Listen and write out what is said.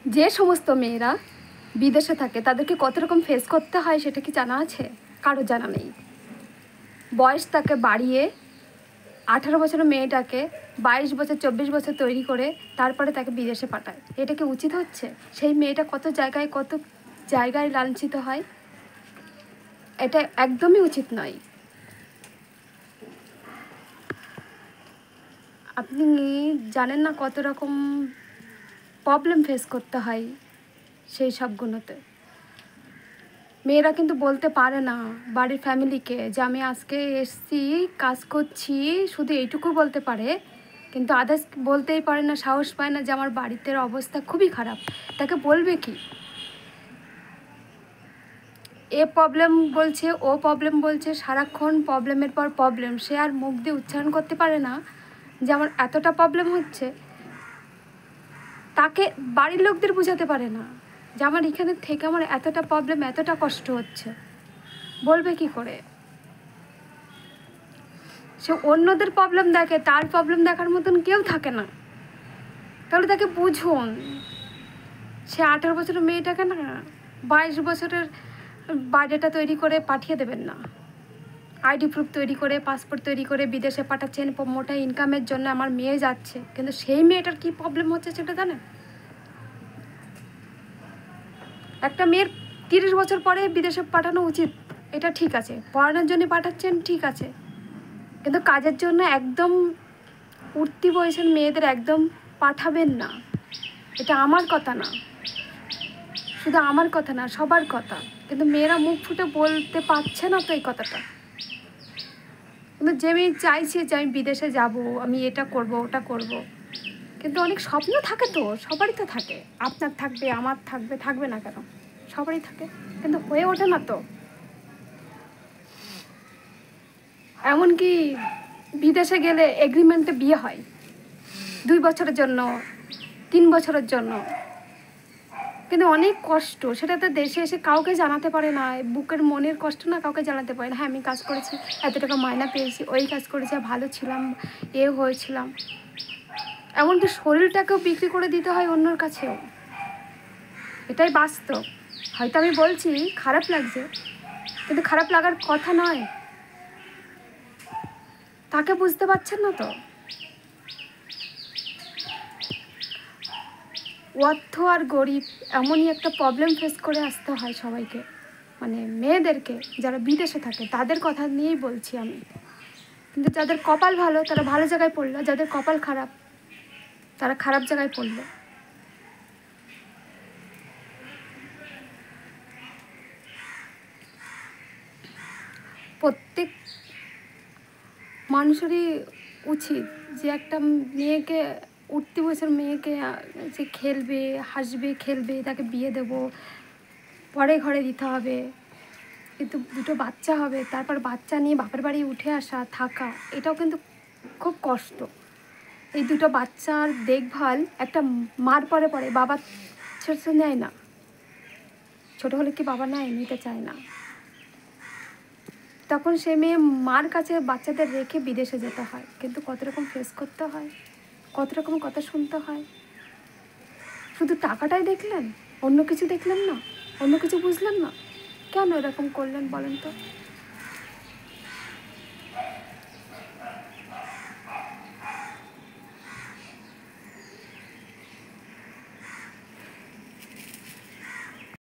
যে সমস্ত মেয়েরা বিদেশে থাকে তাদেরকে কত রকম ফেস করতে হয় সেটা কি জানা আছে? কারো জানা নেই। বয়স তাকে বাড়িয়ে 18 বছরের মেয়েটাকে 22 বছর 24 বছর তৈরি করে তারপরে তাকে বিদেশে পাঠায়। এটা কি উচিত হচ্ছে? সেই মেয়েটা কত জায়গায় লাঞ্ছিত হয়। এটা একদমই উচিত নয়। আপনি জানেন না কত রকম প্রবলেম ফেস করতে হয় সেই সবগুলোতে। মেয়েরা কিন্তু বলতে পারে না বাড়ির ফ্যামিলিকে যে আমি আজকে এসছি, কাজ করছি, শুধু এইটুকু বলতে পারে, কিন্তু আদার্স বলতেই পারে না, সাহস পায় না যে আমার বাড়িতে অবস্থা খুবই খারাপ। তাকে বলবে কি? এ প্রবলেম বলছে, ও প্রবলেম বলছে, সারাক্ষণ প্রবলেমের পর প্রবলেম। সে আর মুখ দিয়ে উচ্চারণ করতে পারে না যে আমার এতটা প্রবলেম হচ্ছে। তাকে বাড়ির লোকদের বোঝাতে পারে না যে আমার এখানে থেকে আমার এতটা প্রবলেম, এতটা কষ্ট হচ্ছে। বলবে কি করে? সে অন্যদের প্রবলেম দেখে, তার প্রবলেম দেখার মতন কেউ থাকে না। তাহলে তাকে বুঝুন। সে 18 বছরের মেয়েটাকে না 22 বছরের বায়োডাটা তৈরি করে পাঠিয়ে দেবেন না। আইডি প্রুফ তৈরি করে, পাসপোর্ট তৈরি করে বিদেশে পাঠাচ্ছেন মোটা ইনকামের জন্য। আমার মেয়ে যাচ্ছে, কিন্তু সেই মেয়েটার কি প্রবলেম হচ্ছে সেটা জানেন? একটা মেয়ের 30 বছর পরে বিদেশে পাঠানো উচিত, এটা ঠিক আছে। পড়ানোর জন্য পাঠাচ্ছেন, ঠিক আছে, কিন্তু কাজের জন্য একদম উঠতি বয়সের মেয়েদের একদম পাঠাবেন না। এটা আমার কথা না, শুধু আমার কথা না, সবার কথা। কিন্তু মেয়েরা মুখ ফুটে বলতে পারছে না তো এই কথাটা। কিন্তু যে মেয়ে চাইছে যে আমি বিদেশে যাব, আমি এটা করব, ওটা করব, কিন্তু অনেক স্বপ্ন থাকে তো, সবারই তো থাকে। আপনার থাকবে, আমার থাকবে, থাকবে না কেন? সবারই থাকে, কিন্তু হয়ে ওঠে না তো। এমনকি বিদেশে গেলে এগ্রিমেন্টে বিয়ে হয় 2 বছরের জন্য, 3 বছরের জন্য, কিন্তু অনেক কষ্ট। সেটা তো দেশে এসে কাউকে জানাতে পারে না। বুকের মনের কষ্ট না কাউকে জানাতে পারে না। হ্যাঁ, আমি কাজ করেছি, এত টাকা মাইনা পেয়েছি, ওই কাজ করেছি, ভালো ছিলাম, এ হয়েছিলাম। এমনকি শরীরটাকেও বিক্রি করে দিতে হয় অন্যর কাছেও। এটাই বাস্তব। হয়তো আমি বলছি খারাপ লাগছে, কিন্তু খারাপ লাগার কথা নয়। তাকে বুঝতে পারছেন না তো। অর্থ আর গরিব এমনই একটা প্রবলেম ফেস করে আসতে হয় সবাইকে, মানে মেয়েদেরকে যারা বিদেশে থাকে তাদের কথা নিয়েই বলছি আমি। কিন্তু যাদের কপাল ভালো তারা ভালো জায়গায় পড়লো, যাদের কপাল খারাপ তারা খারাপ জায়গায় পড়লো। প্রত্যেক মানুষেরই উচিত যে একটা মেয়েকে, উঠতি বয়সের মেয়েকে যে খেলবে, হাসবে, খেলবে, তাকে বিয়ে দেবো, পরে ঘরে দিতে হবে, কিন্তু 2টো বাচ্চা হবে, তারপর বাচ্চা নিয়ে বাপের বাড়ি উঠে আসা, থাকা, এটাও কিন্তু খুব কষ্ট। এই 2টো বাচ্চার দেখভাল একটা মার পরে পরে বাবা ছেড়ে নেয় না। ছোটো হলে কি বাবা নেয়? নিতে চায় না। তখন সে মেয়ে মার কাছে বাচ্চাদের রেখে বিদেশে যেতে হয়, কিন্তু কত রকম ফেস করতে হয়, কত রকম কথা শুনতে হয়। শুধু টাকাটাই দেখলেন, অন্য কিছু দেখলেন না, অন্য কিছু বুঝলেন না। কেন এরকম করলেন বলেন তো?